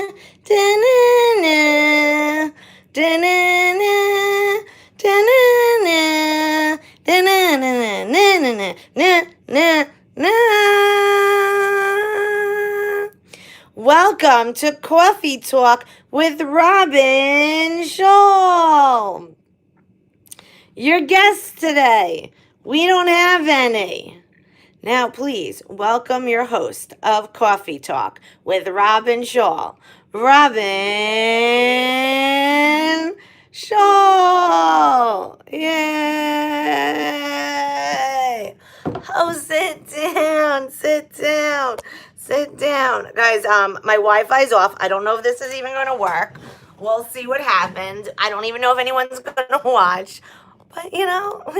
Da-na-na, da-na-na, da-na-na, da-na-na-na-na-na-na-na-na. Welcome to Coffee Talk with Robin Shaw. Your guests today, we don't have any. Now, please welcome your host of Coffee Talk with Robin Shaw. Robin Shaw! Yay! Oh, sit down, sit down, sit down. Guys, my Wi-Fi's off. I don't know if this is even going to work. We'll see what happens. I don't even know if anyone's going to watch. But, we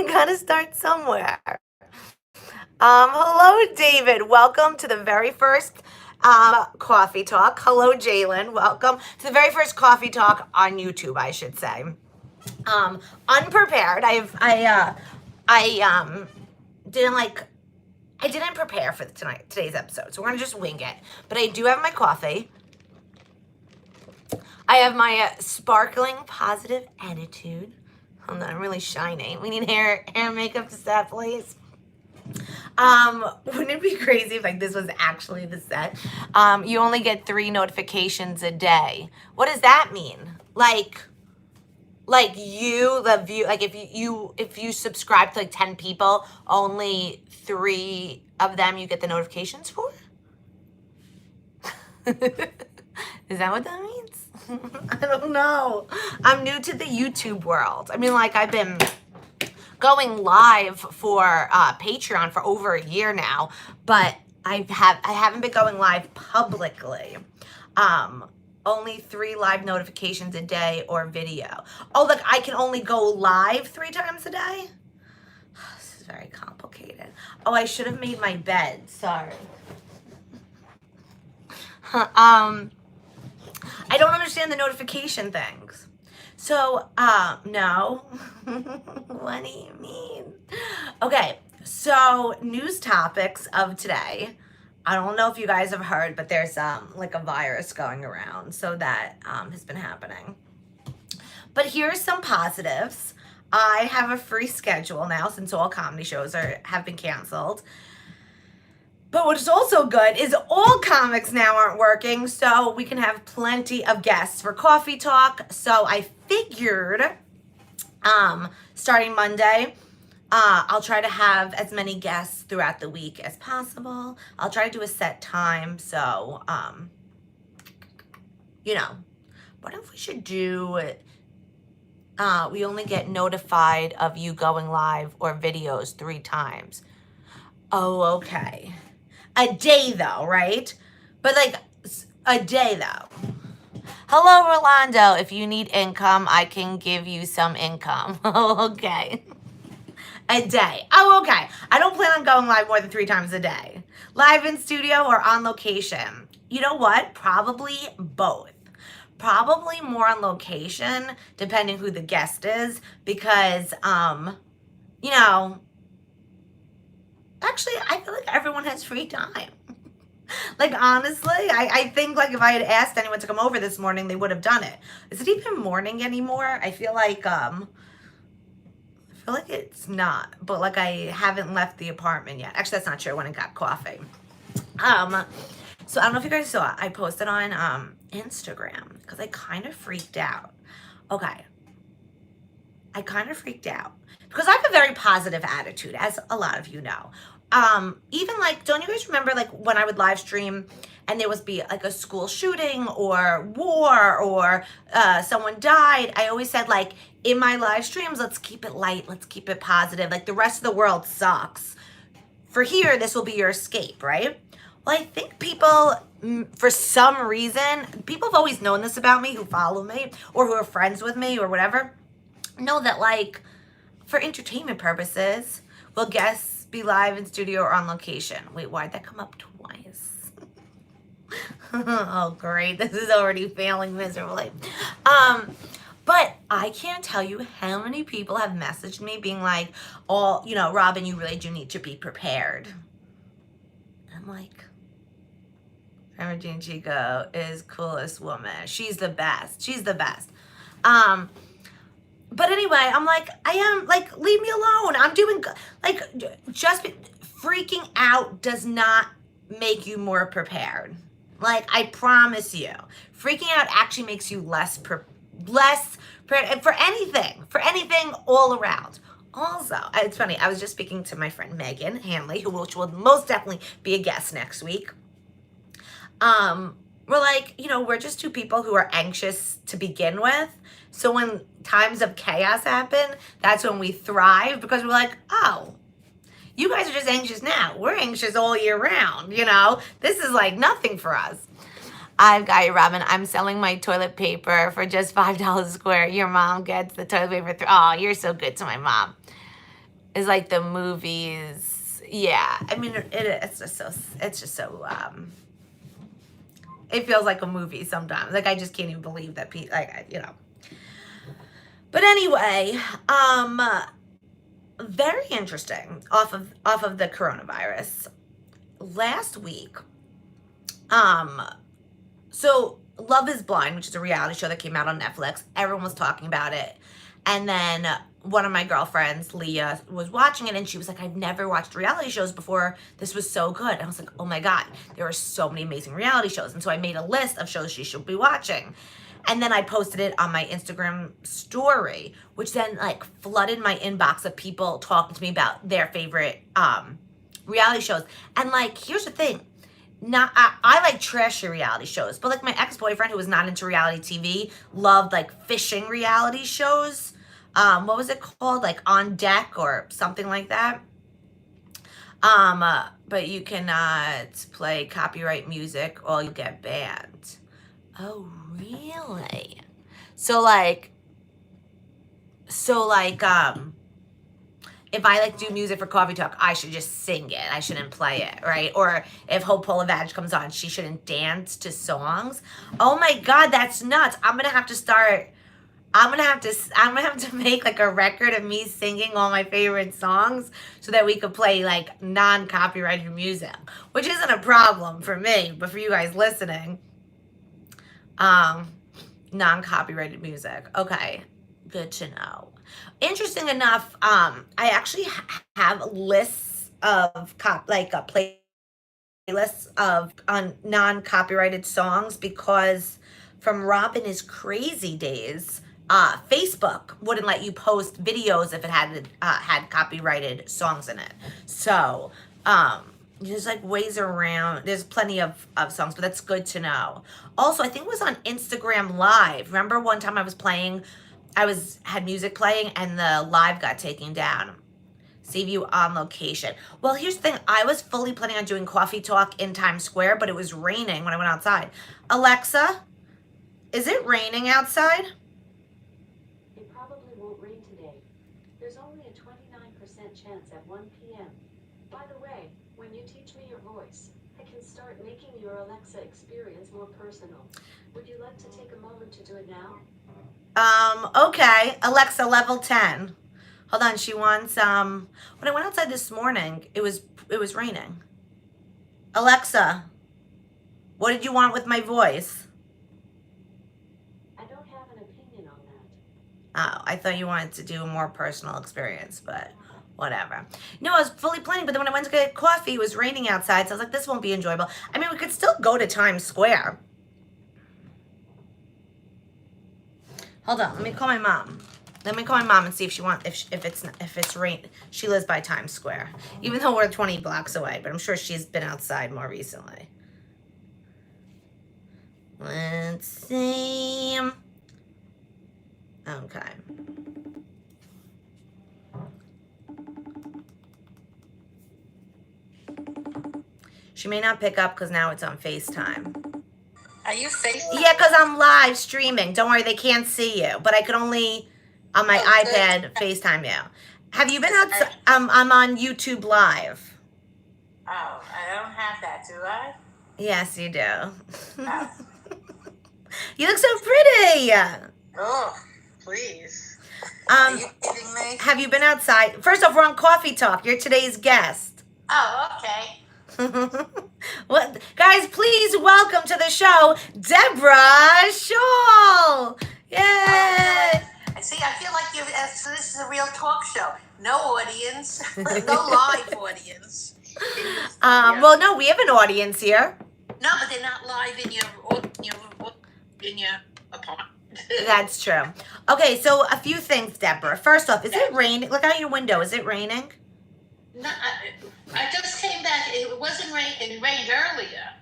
got to start somewhere. Hello, David. Welcome to the very first Coffee Talk. Hello, Jalen. Welcome to the very first Coffee Talk on YouTube, I should say. Unprepared. I didn't prepare for today's episode, so we're gonna just wing it. But I do have my coffee. I have my sparkling positive attitude. Hold on, I'm really shiny. We need hair and makeup to set, please. Wouldn't it be crazy if this was actually the set? You only get 3 notifications a day. What does that mean? If you subscribe to 10 people, only 3 of them you get the notifications for? Is that what that means? I don't know. I'm new to the YouTube world. I mean, I've been going live for Patreon for over a year now, but I haven't been going live publicly. Only 3 live notifications a day or video. Oh, look, I can only go live 3 times a day? This is very complicated. Oh, I should have made my bed. Sorry. I don't understand the notification things. So, no. What do you mean? Okay, so news topics of today. I don't know if you guys have heard, but there's a virus going around, so that has been happening. But here's some positives. I have a free schedule now since all comedy shows have been canceled. But what's also good is all comics now aren't working, so we can have plenty of guests for Coffee Talk. So I figured, starting Monday, I'll try to have as many guests throughout the week as possible. I'll try to do a set time, so, what if we should do, we only get notified of you going live or videos 3 times. Oh, okay. A day, though, right? But, a day, though. Hello, Rolando. If you need income, I can give you some income. Oh, okay. A day. Oh, okay. I don't plan on going live more than 3 times a day. Live in studio or on location? You know what? Probably both. Probably more on location, depending who the guest is, because, actually, I feel like everyone has free time. Honestly, I think, if I had asked anyone to come over this morning, they would have done it. Is it even morning anymore? I feel like it's not, but, I haven't left the apartment yet. Actually, that's not true. I went and got coffee. So I don't know if you guys saw it. I posted on, Instagram, because I kind of freaked out. Okay. I kind of freaked out. Because I have a very positive attitude, as a lot of you know. Even don't you guys remember when I would live stream and there would be a school shooting or war or someone died? I always said in my live streams, let's keep it light, let's keep it positive. The rest of the world sucks. For here, this will be your escape, right? Well, I think people, for some reason, people have always known this about me who follow me or who are friends with me or whatever, know that for entertainment purposes, will guests be live in studio or on location? Wait, why'd that come up twice? Oh, great. This is already failing miserably. But I can't tell you how many people have messaged me being Robin, you really do need to be prepared. I'm Regina Chico is coolest woman. She's the best. She's the best. Um, but anyway, I'm like, I am like, leave me alone. I'm doing like freaking out does not make you more prepared. Like I promise you, freaking out actually makes you less prepared for anything all around. Also, it's funny. I was just speaking to my friend Megan Hanley, which will most definitely be a guest next week. We're like, we're just two people who are anxious to begin with. So when times of chaos happen, that's when we thrive because we're like, oh, you guys are just anxious now. We're anxious all year round, This is like nothing for us. I've got you, Robin. I'm selling my toilet paper for just $5 a square. Your mom gets the toilet paper. Oh, you're so good to my mom. It's like the movies. Yeah. I mean, it's just so, it feels like a movie sometimes. Like, I just can't even believe that people, But anyway, very interesting off of the coronavirus. Last week, so Love is Blind, which is a reality show that came out on Netflix. Everyone was talking about it. And then one of my girlfriends, Leah, was watching it and she was like, I've never watched reality shows before. This was so good. And I was like, oh my God, there are so many amazing reality shows. And so I made a list of shows she should be watching. And then I posted it on my Instagram story, which then like flooded my inbox of people talking to me about their favorite reality shows. And like, here's the thing. I like trashy reality shows, but like my ex-boyfriend who was not into reality TV loved like fishing reality shows. What was it called? Like On Deck or something like that. But you cannot play copyright music or you'll get banned. Oh, really? So like, if I like do music for Cawfee Tawk, I should just sing it. I shouldn't play it, right? Or if Hope Polavage comes on, she shouldn't dance to songs. Oh my God, that's nuts. I'm gonna have to make like a record of me singing all my favorite songs so that we could play like non-copyrighted music, which isn't a problem for me, but for you guys listening, non-copyrighted music. Okay, good to know. Interesting enough, I actually have lists of playlists of on non-copyrighted songs because from Robin is Crazy Days, Facebook wouldn't let you post videos if it had copyrighted songs in it. So there's like ways around. There's plenty of songs, but that's good to know. Also, I think it was on Instagram Live. Remember one time I had music playing and the live got taken down. Save you on location. Well, here's the thing. I was fully planning on doing Cawfee Talk in Times Square, but it was raining when I went outside. Alexa, is it raining outside? It probably won't rain today. There's only a 29% chance at 1 p.m. By the way, when you teach me your voice, I can start making your Alexa experience more personal. Would you like to take a moment to do it now? Okay. Alexa, level 10. Hold on, she wants, when I went outside this morning, it was raining. Alexa, what did you want with my voice? I don't have an opinion on that. Oh, I thought you wanted to do a more personal experience, but whatever. No, I was fully planning, but then when I went to get coffee, it was raining outside, so I was like, this won't be enjoyable. I mean, we could still go to Times Square. Hold on, let me call my mom. Let me call my mom and see if she wants if it's rain. She lives by Times Square, even though we're 20 blocks away. But I'm sure she's been outside more recently. Let's see. Okay. She may not pick up because now it's on FaceTime. Are you FaceTime? Yeah, because I'm live streaming. Don't worry, they can't see you. But I could only, on my iPad, FaceTime you. Have you been outside? I'm on YouTube Live. Oh, I don't have that, do I? Yes, you do. Oh. You look so pretty. Oh, please. Are you kidding me? Have you been outside? First off, we're on Cawfee Talk. You're today's guest. Oh, okay. What, guys, please welcome to the show, Deborah Shaw. Yay! I see. I feel like so this is a real talk show. No audience, no live audience. Well, no, we have an audience here. No, but they're not live in your apartment. That's true. Okay, so a few things, Deborah. First off, is it raining? Look out your window. Is it raining? No, I just came back. It wasn't rain. It rained earlier.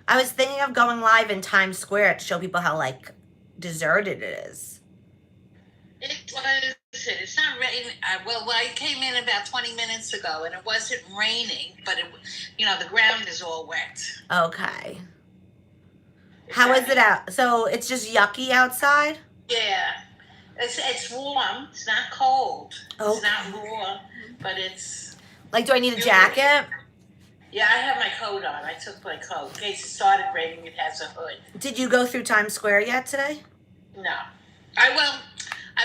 I was thinking of going live in Times Square to show people how like deserted it is. It's not raining. Well, I came in about 20 minutes ago, and it wasn't raining, but the ground is all wet. Okay. How is it out? So it's just yucky outside? Yeah. It's warm. It's not cold. Okay. It's not warm, but it's... Like, do I need a jacket? Yeah, I have my coat on. I took my coat. In case it started raining, it has a hood. Did you go through Times Square yet today? No. I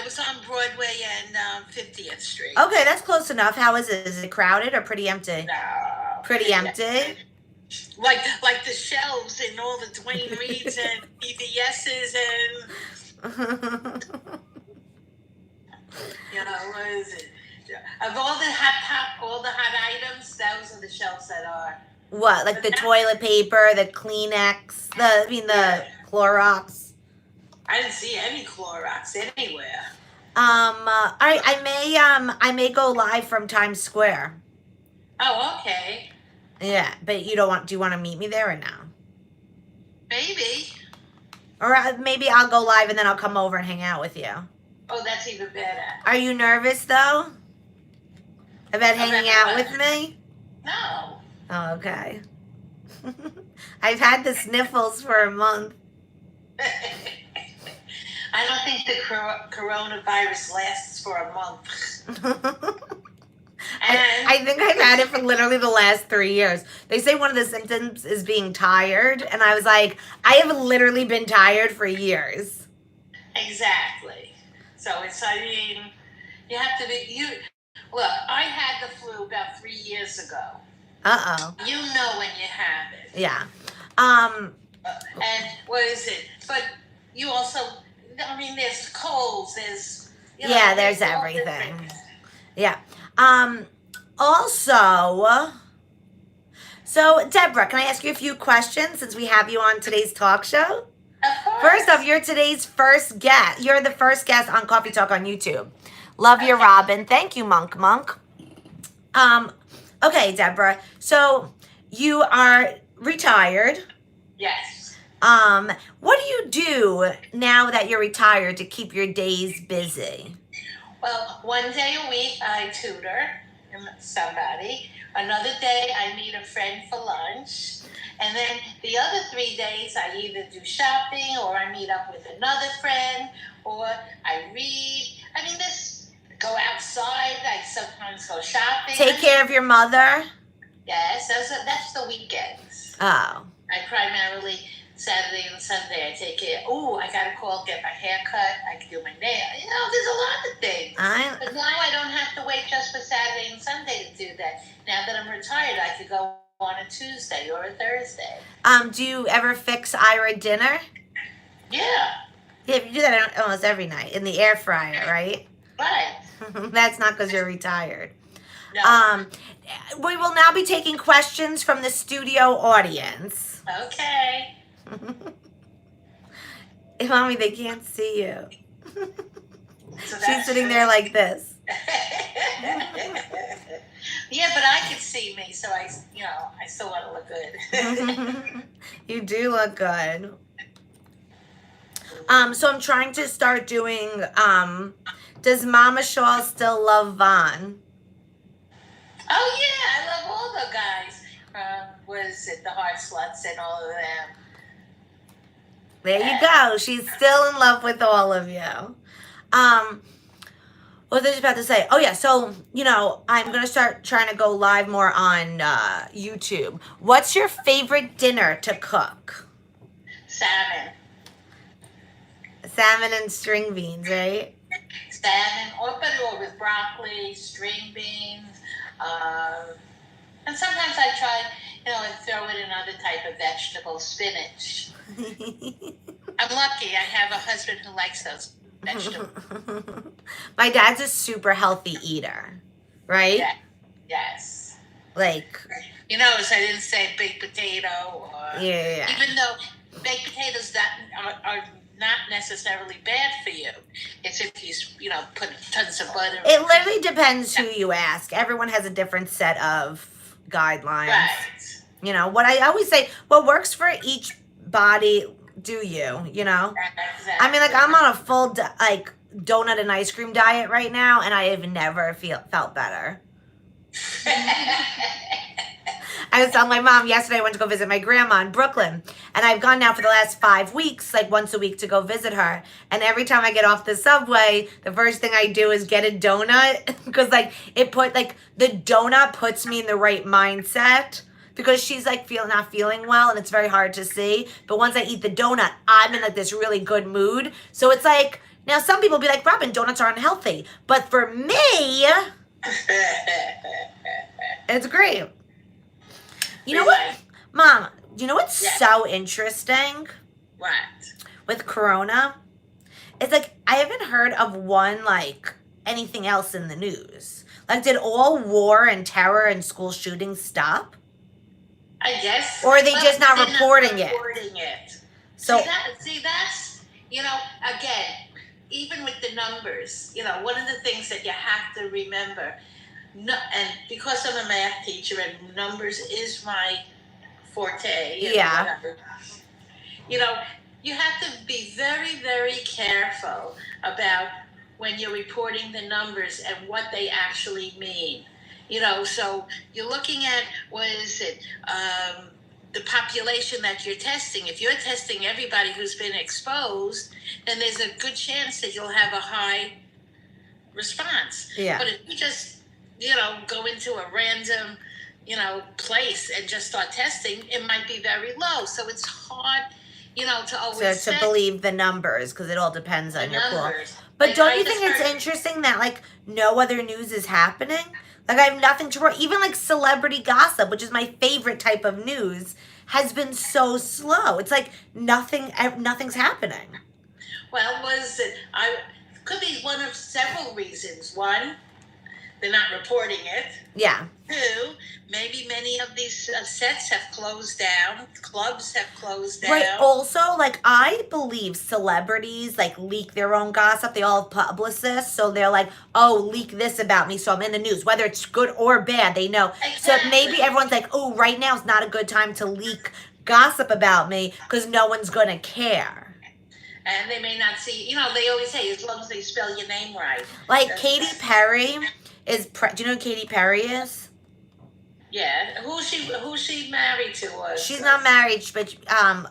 was on Broadway and 50th Street. Okay, that's close enough. How is it? Is it crowded or pretty empty? No. Pretty empty? Like the shelves in all the Dwayne Reeds and BBS's and... what is it? Of all the hot items, those are the shelves that are... What, like the toilet paper, the Kleenex, the Clorox? I didn't see any Clorox anywhere. All right, I may go live from Times Square. Oh, okay. Yeah, but do you want to meet me there or no? Maybe. Or maybe I'll go live and then I'll come over and hang out with you. Oh, that's even better. Are you nervous though? About hanging out with me? No. Oh, okay. I've had the sniffles for a month. I don't think the coronavirus lasts for a month. I think I've had it for literally the last 3 years. They say one of the symptoms is being tired, and I was like, I have literally been tired for years. Exactly. So you have to be, look, I had the flu about 3 years ago. Uh-oh. You know when you have it. Yeah. And what is it? But you also, there's colds, there's... there's everything. Yeah. Also, so Deborah, can I ask you a few questions since we have you on today's talk show? Of course. First off, you're today's first guest. You're the first guest on Cawfee Tawk on YouTube. Love your Robin. Thank you, Monk. Okay, Deborah. So you are retired. Yes. What do you do now that you're retired to keep your days busy? Well, one day a week I tutor somebody. Another day I meet a friend for lunch. And then the other 3 days I either do shopping or I meet up with another friend or I read. Go outside. I sometimes go shopping. Take care of your mother? Yes, that's the weekends. Oh. I primarily, Saturday and Sunday, I take care. Oh, I got to get my hair cut. I can do my nail. There's a lot of things. But now I don't have to wait just for Saturday and Sunday to do that. Now that I'm retired, I could go on a Tuesday or a Thursday. Do you ever fix Ira dinner? Yeah. Yeah, you do that almost every night in the air fryer, right? Right. That's not because you're retired. No. We will now be taking questions from the studio audience. Okay. Mommy, they can't see you. So She's sitting there like this. Yeah, but I can see me, so I still want to look good. You do look good. So I'm trying to start doing, does Mama Shaw still love Vaughn? Oh, yeah, I love all the guys. What is it, the Heart Sluts and all of them. There you go. She's still in love with all of you. What was I about to say? Oh, yeah. So, I'm going to start trying to go live more on YouTube. What's your favorite dinner to cook? Salmon. Salmon and string beans, right? Salmon, or with broccoli, string beans. And sometimes I try, and throw in another type of vegetable, spinach. I'm lucky I have a husband who likes those vegetables. My dad's a super healthy eater, right? Yeah. Yes. Like, You notice I didn't say baked potato or yeah. even though baked potatoes that are not necessarily bad for you. It's if you put tons of butter. It literally depends who you ask. Everyone has a different set of guidelines. Right. You know, what I always say, what works for each body, do you, you know? Exactly. I mean, like, I'm on a full, donut and ice cream diet right now, and I have never felt better. I was telling my mom yesterday I went to go visit my grandma in Brooklyn. And I've gone now for the last 5 weeks, like once a week to go visit her. And every time I get off the subway, the first thing I do is get a donut. Because the donut puts me in the right mindset. Because she's like not feeling well and it's very hard to see. But once I eat the donut, I'm in like this really good mood. So it's like, now some people be like, Robin, donuts are unhealthy. But for me, it's great. You know what, Mom? You know what's so interesting? What? With Corona? It's like, I haven't heard of anything else in the news. Like, did all war and terror and school shootings stop? I guess. Or are they just not reporting it? So, See, that's, again, even with the numbers, one of the things that you have to remember, and because I'm a math teacher and numbers is my forte, yeah. You have to be very, very careful about when you're reporting the numbers and what they actually mean. So you're looking at, the population that you're testing. If you're testing everybody who's been exposed, then there's a good chance that you'll have a high response. Yeah. But if you just go into a random, place and just start testing, it might be very low. So it's hard, to always to believe the numbers, because it all depends on your pool. But Like, don't you think it's interesting that no other news is happening? Like, I have nothing to report. Even celebrity gossip, which is my favorite type of news, has been so slow. It's like nothing's happening. Well, could be one of several reasons. One, they're not reporting it. Yeah. Two, maybe many of these sets have closed down. Clubs have closed down. Right. Also, I believe celebrities leak their own gossip. They all have publicists, so they're like, "Oh, leak this about me, so I'm in the news." Whether it's good or bad, they know. Exactly. So maybe everyone's like, "Oh, right now is not a good time to leak gossip about me because no one's gonna care." And they may not see. They always say, as long as they spell your name right. Katy Perry is. Do you know who Katy Perry is? Yeah, who's she married to? She's not married, but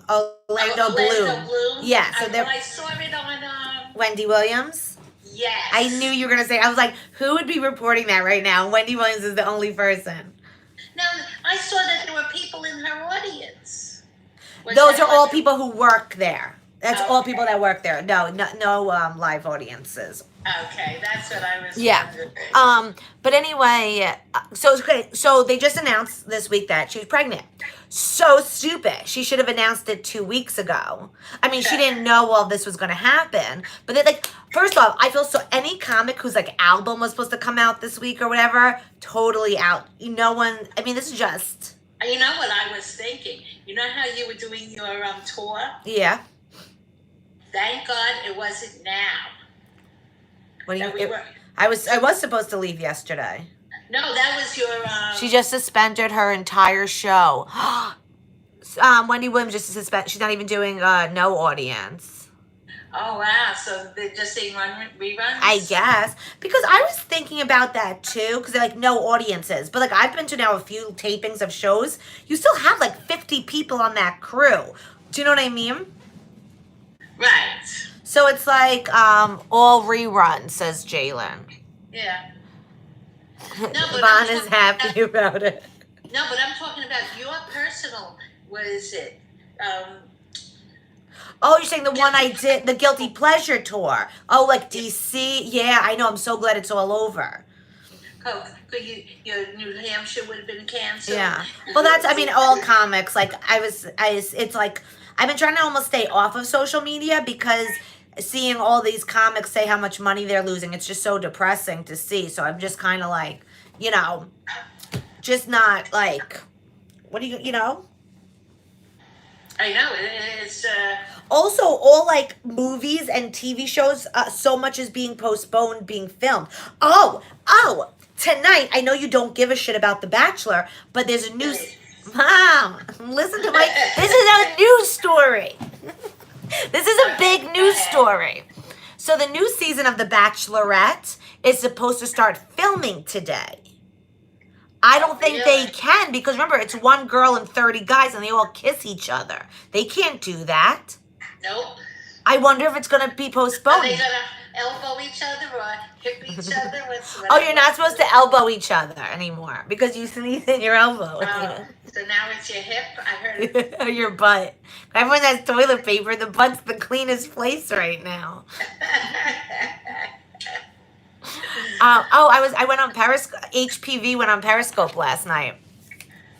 Orlando Bloom. Yeah, so I saw it on Wendy Williams. Yes. I knew you were gonna say. I was like, who would be reporting that right now? Wendy Williams is the only person. No, I saw that there were people in her audience. Those are all people who work there. That's all Okay. people that work there. No live audiences. Okay, that's what I was Yeah. But anyway, so it's great. So they just announced this week that she's pregnant. So stupid. She should have announced it 2 weeks ago. I mean, she didn't know all this was going to happen. But they're first off, I feel any comic whose album was supposed to come out this week or whatever, totally out. No one, this is just. You know what I was thinking? You know how you were doing your tour? Yeah. Thank God it wasn't now. What do you? I was supposed to leave yesterday. No, that was your. She just suspended her entire show. Wendy Williams just suspended. She's not even doing no audience. Oh wow! So they're just saying reruns. I guess because I was thinking about that too. Because they're no audiences, but I've been to now a few tapings of shows. You still have 50 people on that crew. Do you know what I mean? Right. So it's all reruns, says Jalen. Yeah. No, but Vaughn is happy about it. No, but I'm talking about your personal. What is it? Oh, you're saying the one I did, the Guilty Pleasure tour. Oh, DC? Yeah, I know. I'm so glad it's all over. Your New Hampshire would have been canceled. Yeah. Well, that's, I mean, all comics. Like, it's like, I've been trying to almost stay off of social media because seeing all these comics say how much money they're losing, it's just so depressing to see. So I'm just kind of like, you know, just not like, what do you know? I know it's. Also, all like movies and TV shows, so much is being postponed, being filmed. Oh, tonight, I know you don't give a shit about The Bachelor, but there's a new. Mom, listen to this is a news story. This is a big news story. So, the new season of The Bachelorette is supposed to start filming today. I don't think they can because remember, it's one girl and 30 guys and they all kiss each other. They can't do that. Nope. I wonder if it's going to be postponed. Are they going to elbow each other or hip each other? Oh, you're not supposed to elbow each other anymore because you sneeze in your elbow. Oh, so now it's your hip? I heard it. Or your butt. Everyone has toilet paper. The butt's the cleanest place right now. I went on Periscope. HPV went on Periscope last night.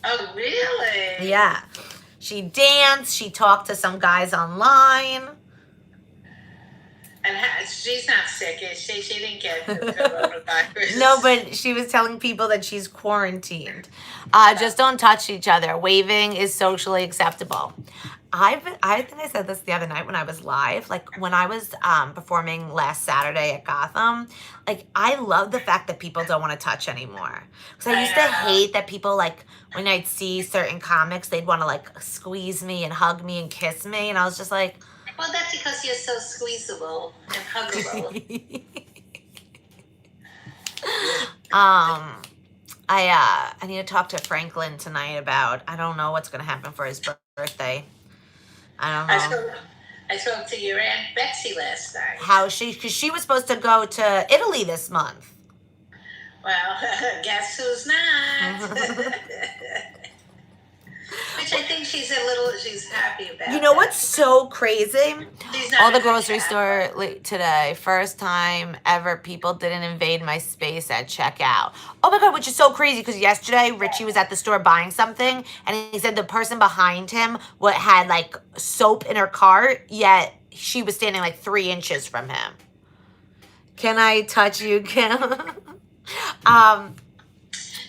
Oh, really? Yeah. She danced. She talked to some guys online. And she's not sick, is she? She didn't get the coronavirus. No, but she was telling people that she's quarantined. Just don't touch each other. Waving is socially acceptable. I think I said this the other night when I was live. Like when I was performing last Saturday at Gotham, like I love the fact that people don't want to touch anymore. Because I used to hate that people like when I'd see certain comics, they'd want to like squeeze me and hug me and kiss me, and I was just like, well, that's because you're so squeezable and huggable. I need to talk to Franklin tonight about, I don't know what's going to happen for his birthday. I don't know. I spoke to your Aunt Betsy last night. Because she was supposed to go to Italy this month. Well, guess who's not? Which I think she's happy about. You know what's so crazy? All the grocery store today, first time ever people didn't invade my space at checkout. Oh my God, which is so crazy because yesterday Richie was at the store buying something and he said the person behind him had like soap in her cart, yet she was standing like 3 inches from him. Can I touch you, Kim?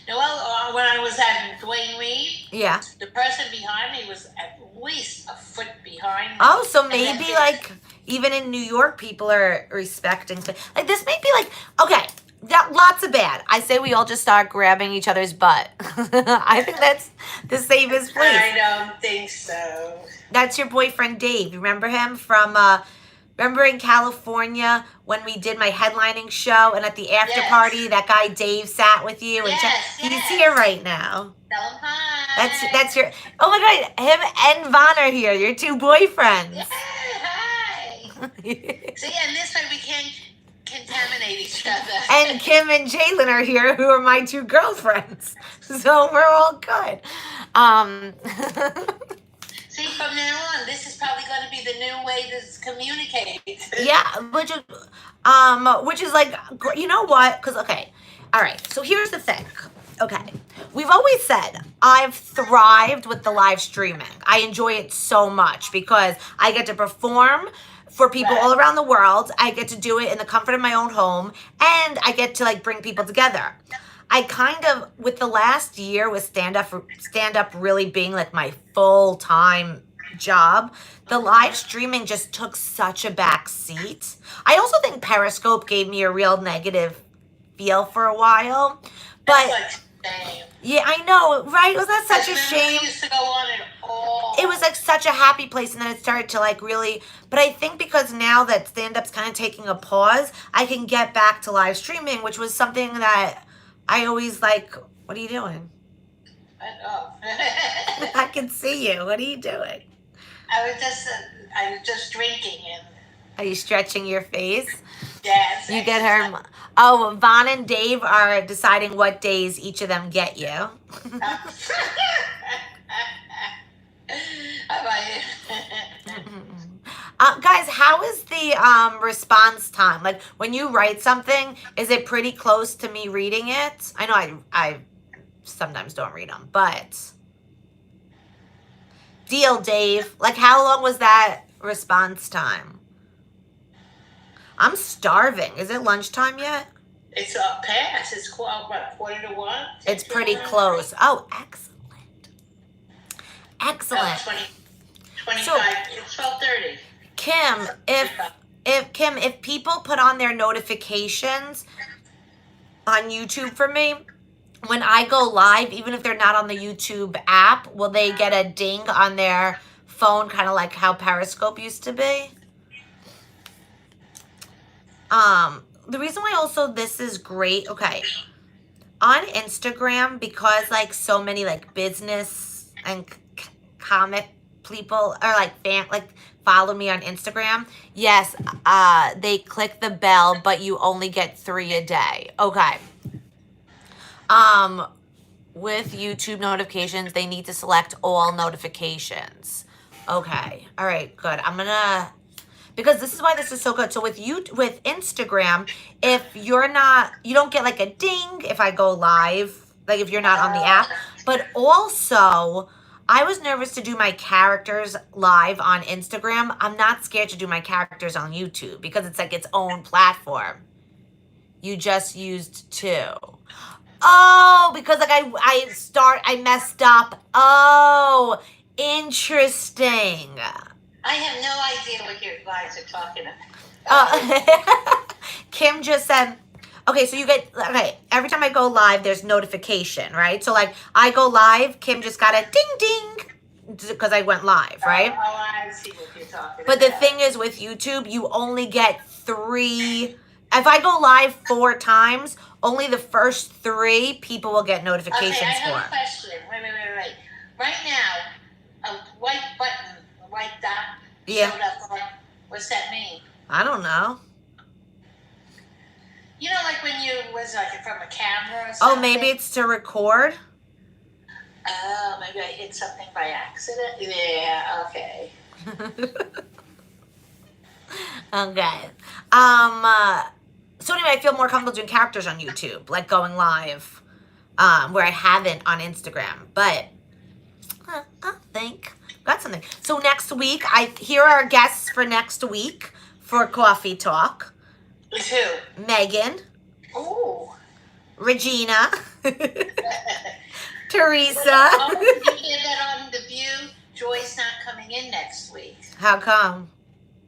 No, well, when I was at Dwayne Reed, yeah, the person behind me was at least a foot behind me. Oh, so maybe like even in New York, people are respecting. Like this may be like, okay, lots of bad. I say we all just start grabbing each other's butt. I think that's the safest place. I don't think so. That's your boyfriend, Dave. You remember him from... Remember in California when we did my headlining show and at the after party, that guy Dave sat with you? And he's here right now. Tell him hi. That's your... Oh my God, him and Von are here, your 2 boyfriends. Yeah, hi. See, and this way we can't contaminate each other. And Kim and Jalen are here, who are my 2 girlfriends. So we're all good. See, from now on, this is probably going to be the new way to communicate. Yeah, which is like, you know what? Because, okay, all right, so here's the thing. Okay, we've always said I've thrived with the live streaming. I enjoy it so much because I get to perform for people all around the world. I get to do it in the comfort of my own home, and I get to like bring people together. I kind of, with the last year with stand-up really being like my full-time job, the live streaming just took such a back seat. I also think Periscope gave me a real negative feel for a while. But yeah, I know, right? Was that such a shame? Used to go on at all. It was like such a happy place, and then it started to like really. But I think because now that stand-up's kind of taking a pause, I can get back to live streaming, which was something that I always like. What are you doing? I can see you. What are you doing? I was just drinking and. Are you stretching your face? Yes. You get her. Oh, Von and Dave are deciding what days each of them get you. Guys, how is the response time? Like when you write something, is it pretty close to me reading it? I know I sometimes don't read them, but deal, Dave. Like how long was that response time? I'm starving. Is it lunchtime yet? It's past. It's what, 1:45? It's pretty close. Oh, excellent. Excellent. 25. So- It's 12:30. Kim, if people put on their notifications on YouTube for me, when I go live, even if they're not on the YouTube app, will they get a ding on their phone, kind of like how Periscope used to be? The reason why also this is great, okay, on Instagram, because like so many like business and comic people or like follow me on Instagram. Yes, they click the bell, but you only get 3 a day. Okay. With YouTube notifications, they need to select all notifications. Okay. All right, good. Because this is why this is so good. So with Instagram, if you don't get like a ding if I go live, like if you're not on the app. But also, I was nervous to do my characters live on Instagram. I'm not scared to do my characters on YouTube because it's like its own platform. You just used 2. Oh, because like I messed up. Oh, interesting. I have no idea what you guys are talking about. Kim just said, okay, so every time I go live, there's notification, right? So like I go live, Kim just got a ding ding because I went live, right? Oh, I see what you're talking But about. the thing is with YouTube, you only get 3. If I go live 4 times, only the first 3 people will get notifications Okay, I for. have a question. Wait. Right now, a white button, a white dot Yeah. showed up. What's that mean? I don't know. You know, like when you was like from a camera or Oh, something? maybe it's to record? Oh, maybe I hit something by accident? Yeah, okay. Okay. So anyway, I feel more comfortable doing characters on YouTube, like going live, where I haven't on Instagram. But I think got something. So next week, here are our guests for next week for Cawfee Talk. With who? Megan, Ooh. Regina, Teresa. Oh, did you hear that on The View? Joy's not coming in next week. How come?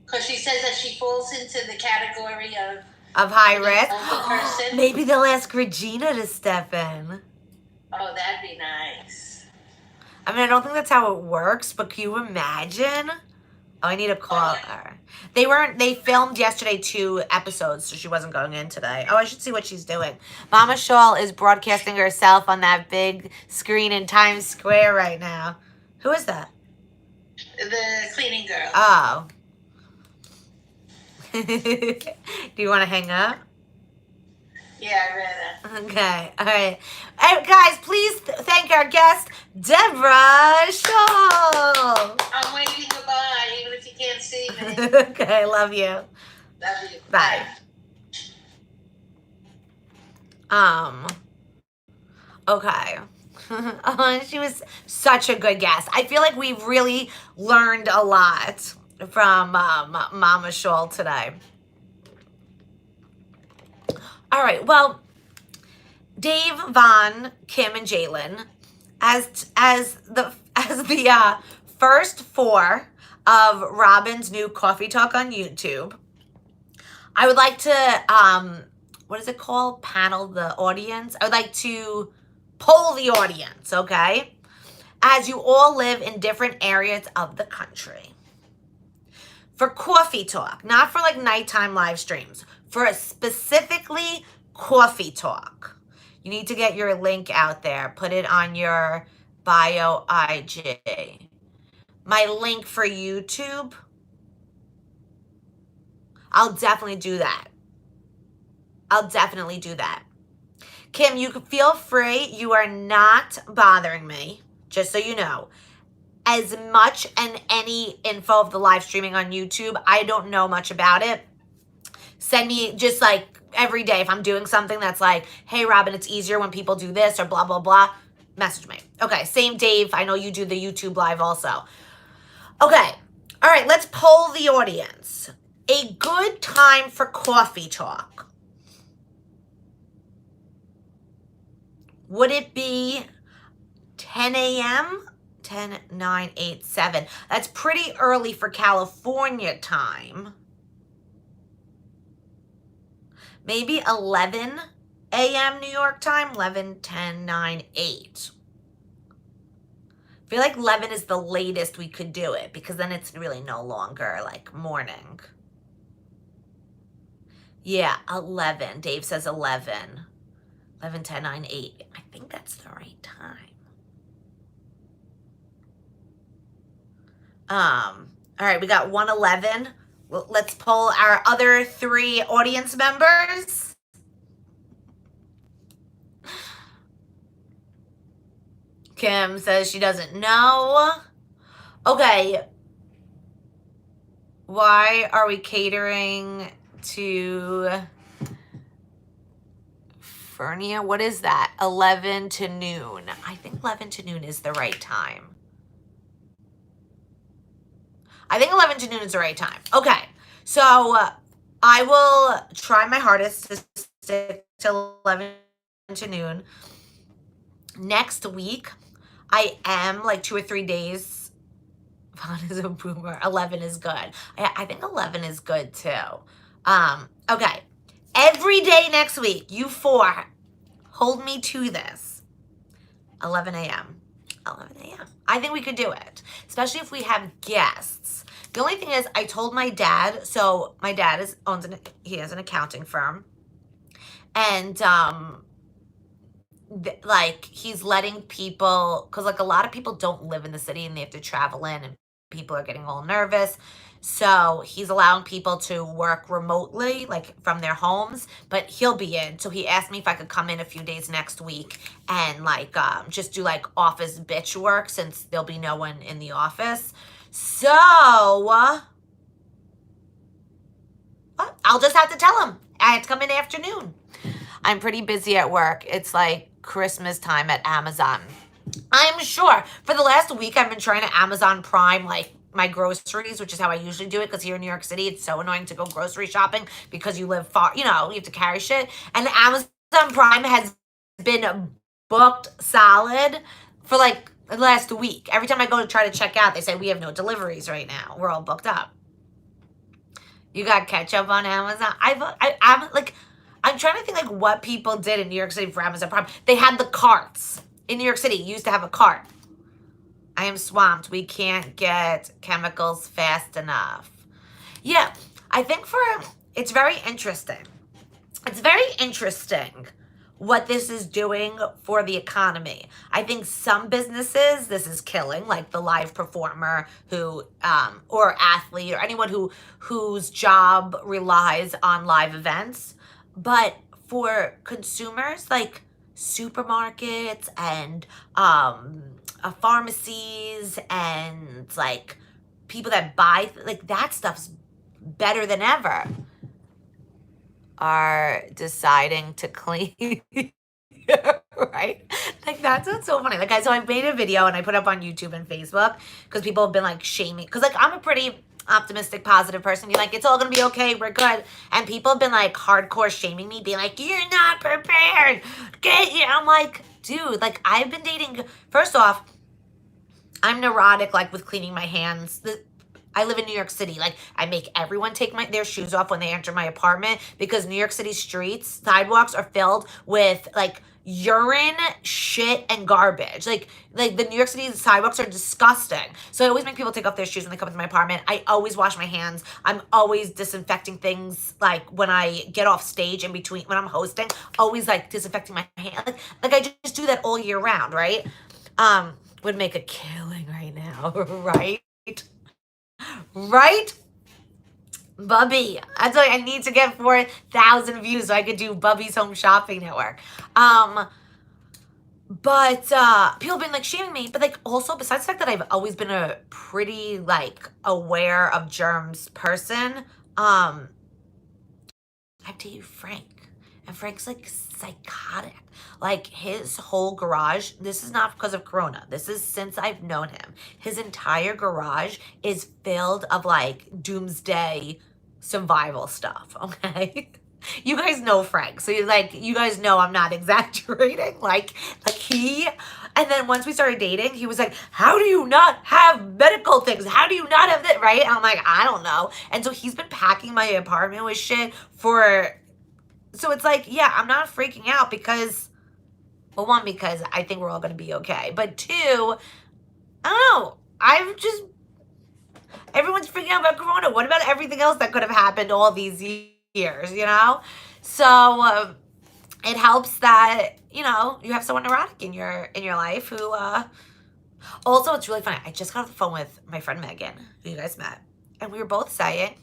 Because she says that she falls into the category of Of high risk? older person. Maybe they'll ask Regina to step in. Oh, that'd be nice. I mean, I don't think that's how it works, but can you imagine? Oh, I need to call her. They filmed yesterday 2 episodes, so she wasn't going in today. Oh, I should see what she's doing. Mama Shawl is broadcasting herself on that big screen in Times Square right now. Who is that? The cleaning girl. Oh. Do you want to hang up? Yeah, I read it. Okay, all right. Hey, guys, please thank our guest, Deborah Shaw. I'm waving goodbye, even if you can't see me. Okay, love you. Love you. Bye. Okay. She was such a good guest. I feel like we've really learned a lot from Mama Shawl today. All right, well, Dave, Vaughn, Kim, and Jalen, as the first 4 of Robin's new Cawfee Talk on YouTube, I would like to what is it called? Panel the audience. I would like to poll the audience, okay? As you all live in different areas of the country. For Cawfee Talk, not for like nighttime live streams, for specifically Cawfee Talk. You need to get your link out there. Put it on your bio IG. My link for YouTube, I'll definitely do that. Kim, you can feel free. You are not bothering me, just so you know. as much and any info of the live streaming on YouTube. I don't know much about it. Send me just like every day if I'm doing something that's like, hey, Robin, it's easier when people do this or blah, blah, blah. Message me. Okay, same Dave. I know you do the YouTube live also. Okay. All right, let's poll the audience. A good time for coffee talk. Would it be 10 a.m.? 10, 9, 8, 7. That's pretty early for California time. Maybe 11 a.m. New York time. 11, 10, 9, 8. I feel like 11 is the latest we could do it because then it's really no longer like morning. Yeah, 11. Dave says 11. 11, 10, 9, 8. I think that's the right time. All right, we got 111. Well, let's poll our other 3 audience members. Kim says she doesn't know. Okay. Why are we catering to Fernia? What is that? 11 to noon. I think 11 to noon is the right time. I think 11 to noon is the right time. Okay. So I will try my hardest to stick to 11 to noon. Next week, I am like 2 or 3 days. Vaughn is a boomer. 11 is good. I think 11 is good too. Okay. Every day next week, you 4, hold me to this. 11 a.m. 11 a.m. I think we could do it, especially if we have guests. The only thing is, I told my dad. So my dad he has an accounting firm, and like he's letting people, because like a lot of people don't live in the city and they have to travel in, and people are getting all nervous. So he's allowing people to work remotely, like from their homes, but he'll be in. So he asked me if I could come in a few days next week and like just do like office bitch work since there'll be no one in the office. So I'll just have to tell him I have to come in afternoon. I'm pretty busy at work. It's like Christmas time at Amazon. I'm sure for the last week I've been trying to Amazon Prime like my groceries, which is how I usually do it, because here in New York City it's so annoying to go grocery shopping because you live far, you have to carry shit. And Amazon Prime has been booked solid for like the last week. Every time I go to try to check out, they say we have no deliveries right now. We're all booked up. You got ketchup on Amazon? I'm trying to think like what people did in New York City for Amazon Prime. They had the carts. In New York City, you used to have a cart. I am swamped. We can't get chemicals fast enough. Yeah, I think it's very interesting. It's very interesting what this is doing for the economy. I think some businesses, this is killing, like the live performer who, or athlete, or anyone whose job relies on live events. But for consumers, like supermarkets and pharmacies and like people that buy, like that stuff's better than ever, are deciding to clean. Right? Like that's what's so funny. Like so I made a video and I put up on YouTube and Facebook because people have been like shaming, because like I'm a pretty optimistic, positive person. You're like, it's all gonna be okay, we're good. And people have been like hardcore shaming me, being like, you're not prepared. I'm like, dude, like I've been dating. First off, I'm neurotic, like with cleaning my hands. I live in New York City. Like I make everyone take their shoes off when they enter my apartment, because New York City streets, sidewalks are filled with like urine, shit, and garbage. Like the New York City sidewalks are disgusting. So I always make people take off their shoes when they come into my apartment. I always wash my hands. I'm always disinfecting things, like when I get off stage in between, when I'm hosting, always like disinfecting my hands. Like I just do that all year round, right? Would make a killing right now, right? Right? Bubby. That's why I need to get 4,000 views so I could do Bubby's Home Shopping Network. But people have been like shaming me, but like also besides the fact that I've always been a pretty like aware of germs person, I have to you Frank. And Frank's like psychotic. Like his whole garage, this is not because of Corona. This is since I've known him. His entire garage is filled of like doomsday survival stuff, okay? You guys know Frank. So you guys know I'm not exaggerating. Like he and then once we started dating, he was like, how do you not have medical things? How do you not have that? Right? And I'm like, I don't know. And so he's been packing my apartment with shit so it's like, yeah, I'm not freaking out because, well, one, because I think we're all going to be okay. But two, I don't know. Everyone's freaking out about Corona. What about everything else that could have happened all these years, you know? So it helps that, you know, you have someone neurotic in your life who, also, it's really funny. I just got off the phone with my friend Megan, who you guys met. And we were both saying,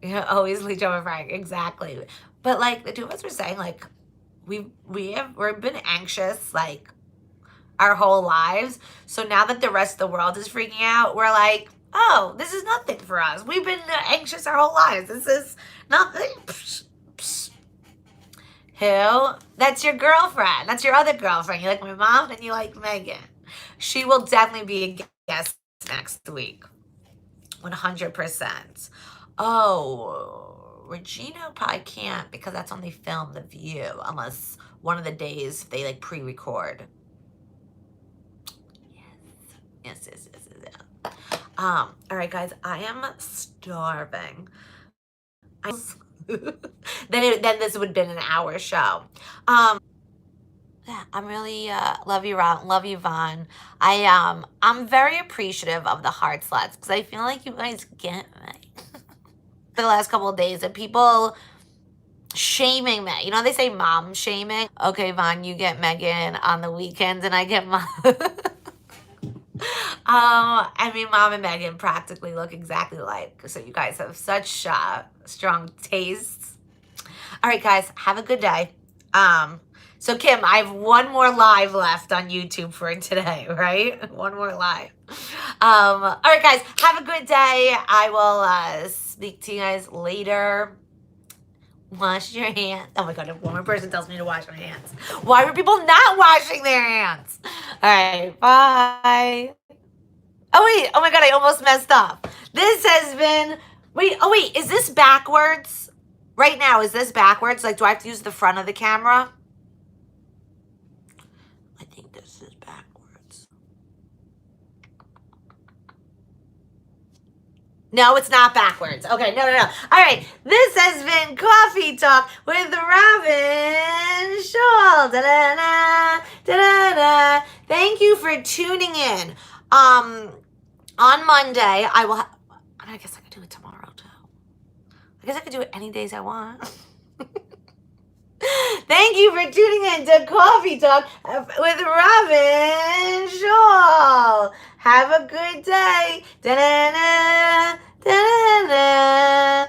you know, always leech over Frank, exactly. But like the two of us were saying, like we've been anxious like our whole lives. So now that the rest of the world is freaking out, we're like, oh, this is nothing for us. We've been anxious our whole lives. This is nothing. Psh, psh. Who? That's your girlfriend. That's your other girlfriend. You like my mom and you like Megan. She will definitely be a guest next week. 100%. Oh, Regina probably can't because that's when they film The View, unless one of the days they like pre-record. Yes. All right, guys, I am starving. Then this would have been an hour show. Yeah, I'm really love you, Ron. Love you, Vaughn. I'm very appreciative of the heart sluts because I feel like you guys get me. For the last couple of days of people shaming me. You know, they say mom shaming. Okay, Vaughn, you get Megan on the weekends and I get mom. I mean, mom and Megan practically look exactly alike. So you guys have such strong tastes. All right, guys, have a good day. So Kim, I have one more live left on YouTube for today, right? One more live. All right, guys, have a good day. I will speak to you guys later. Wash your hands. Oh my God, if one more person tells me to wash my hands. Why were people not washing their hands? All right, bye. Oh wait, oh my God, I almost messed up. This has been, wait, is this backwards? Right now, is this backwards? Like, do I have to use the front of the camera? I think this is backwards. No, it's not backwards. Okay, no. All right, this has been Cawfee Talk with Robin Shaw. Da-da-da, da-da-da. Thank you for tuning in. On Monday, I guess I could do it tomorrow, too. I guess I could do it any days I want. Thank you for tuning in to Cawfee Talk with Robin Shaw. Have a good day. Da-da-da, da-da.